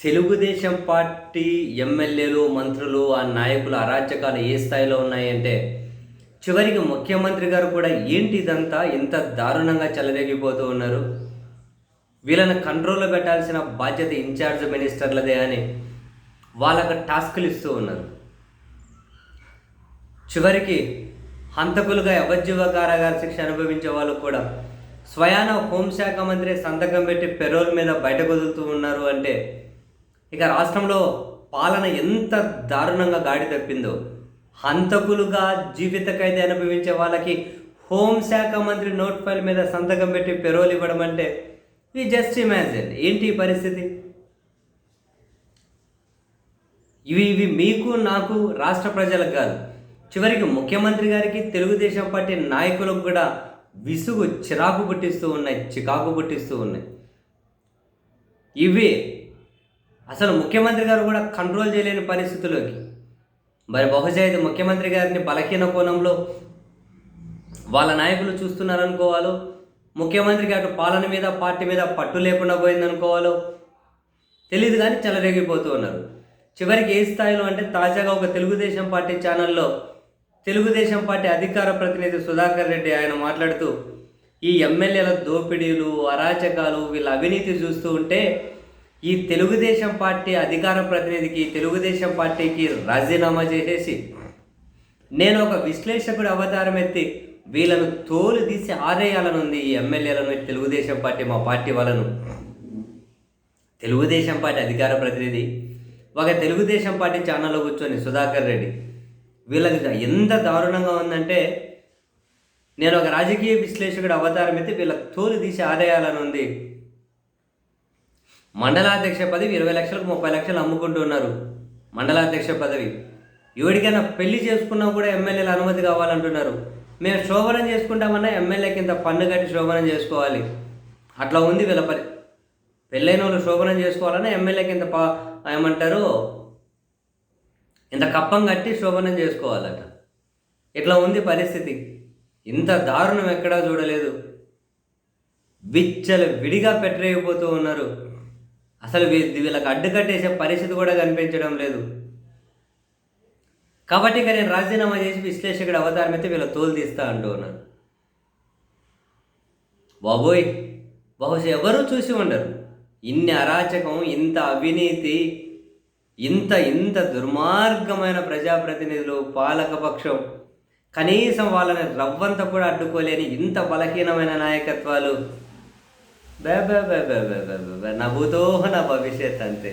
Telugu Desam party ఎమ్మెల్యేలు, మంత్రులు, ఆ నాయకుల అరాచకాలు ఏ స్థాయిలో ఉన్నాయంటే, చివరికి ముఖ్యమంత్రి గారు కూడా ఏంటి ఇదంతా ఇంత దారుణంగా చెలరేగిపోతూ ఉన్నారు. వీళ్ళని కంట్రోల్‌లో పెట్టాల్సిన బాధ్యత ఇన్‌చార్జ్ మినిస్టర్లదే అని వాళ్ళకి టాస్కులు ఇస్తూ ఉన్నారు. చివరికి హంతకులుగా యావజ్జీవ కారాగార శిక్ష అనుభవించే వాళ్ళు కూడా స్వయాన హోంశాఖ మంత్రి సంతకం పెట్టి పెరోల్ మీద బయటకు వదులుతూ ఉన్నారు అంటే ఇక రాష్ట్రంలో పాలన ఎంత దారుణంగా గాడి తప్పిందో. హంతకులుగా జీవిత ఖైదీ అనుభవించే వాళ్ళకి హోంశాఖ మంత్రి నోట్ ఫైల్ మీద సంతకం పెట్టి పెరోల్ ఇవ్వడం అంటే ఈ జస్ట్ ఇమాజిన్ ఏంటి ఈ పరిస్థితి. ఇవి మీకు నాకు రాష్ట్ర ప్రజలకు కాదు, చివరికి ముఖ్యమంత్రి గారికి తెలుగుదేశం పార్టీ నాయకులకు కూడా విసుగు చిరాకు పుట్టిస్తూ ఉన్నాయి, చికాకు పుట్టిస్తూ ఉన్నాయి. ఇవి అసలు ముఖ్యమంత్రి గారు కూడా కంట్రోల్ చేయలేని పరిస్థితుల్లోకి, మరి బహుశా ఇది ముఖ్యమంత్రి గారిని బలహీన కోణంలో వాళ్ళ నాయకులు చూస్తున్నారనుకోవాలో, ముఖ్యమంత్రికి అటు పాలన మీద పార్టీ మీద పట్టు లేకుండా పోయిందనుకోవాలో తెలియదు, కానీ చెలరేగిపోతూ ఉన్నారు. చివరికి ఏ స్థాయిలో అంటే తాజాగా ఒక తెలుగుదేశం పార్టీ ఛానల్లో తెలుగుదేశం పార్టీ అధికార ప్రతినిధి సుధాకర్ రెడ్డి ఆయన మాట్లాడుతూ ఈ ఎమ్మెల్యేల దోపిడీలు, అరాచకాలు, వీళ్ళ అవినీతి చూస్తూ ఉంటే ఈ తెలుగుదేశం పార్టీ అధికార ప్రతినిధికి, తెలుగుదేశం పార్టీకి రాజీనామా చేసేసి నేను ఒక విశ్లేషకుడి అవతారం ఎత్తి వీళ్ళను తోలు తీసి ఆరేయాలనుంది, ఈ ఎమ్మెల్యేలను, తెలుగుదేశం పార్టీ మా పార్టీ వాళ్ళను. తెలుగుదేశం పార్టీ అధికార ప్రతినిధి ఒక తెలుగుదేశం పార్టీ ఛానల్లో కూర్చొని సుధాకర్ రెడ్డి వీళ్ళకి ఎంత దారుణంగా ఉందంటే, నేను ఒక రాజకీయ విశ్లేషకుడు అవతారం ఎత్తి వీళ్ళ తోలు తీసి ఆరేయాలని ఉంది. మండలాధ్యక్ష పదవి 20 లక్షలకు 30 లక్షలు అమ్ముకుంటున్నారు. మండలాధ్యక్ష పదవి ఎవరికైనా పెళ్లి చేసుకున్నా కూడా ఎమ్మెల్యేల అనుమతి కావాలంటున్నారు. మేము శోభనం చేసుకుంటామన్నా ఎమ్మెల్యేకి ఇంత పన్ను కట్టి శోభనం చేసుకోవాలి, అట్లా ఉంది వీళ్ళ పెళ్ళైన వాళ్ళు శోభనం చేసుకోవాలన్నా ఎమ్మెల్యేకి ఇంత ఏమంటారు ఇంత కప్పం కట్టి శోభనం చేసుకోవాలట. ఇట్లా ఉంది పరిస్థితి. ఇంత దారుణం ఎక్కడా చూడలేదు. విచ్చలు విడిగా పెట్టరేగిపోతూ ఉన్నారు. అసలు వీళ్ళకి అడ్డుకట్టేసే పరిస్థితి కూడా కనిపించడం లేదు. కాబట్టి ఇక నేను రాజీనామా చేసి విశ్లేషకుడు అవతారం అయితే వీళ్ళ తోలు తీస్తా అంటూ ఉన్నాను. బాబోయ్, బహుశా ఎవరూ చూసి ఉండరు ఇన్ని అరాచకం, ఇంత అవినీతి, ఇంత దుర్మార్గమైన ప్రజాప్రతినిధులు, పాలకపక్షం, కనీసం వాళ్ళని రవ్వంత కూడా అడ్డుకోలేని ఇంత బలహీనమైన నాయకత్వాలు. నా భూతో నా భవిష్యత్ అంతే.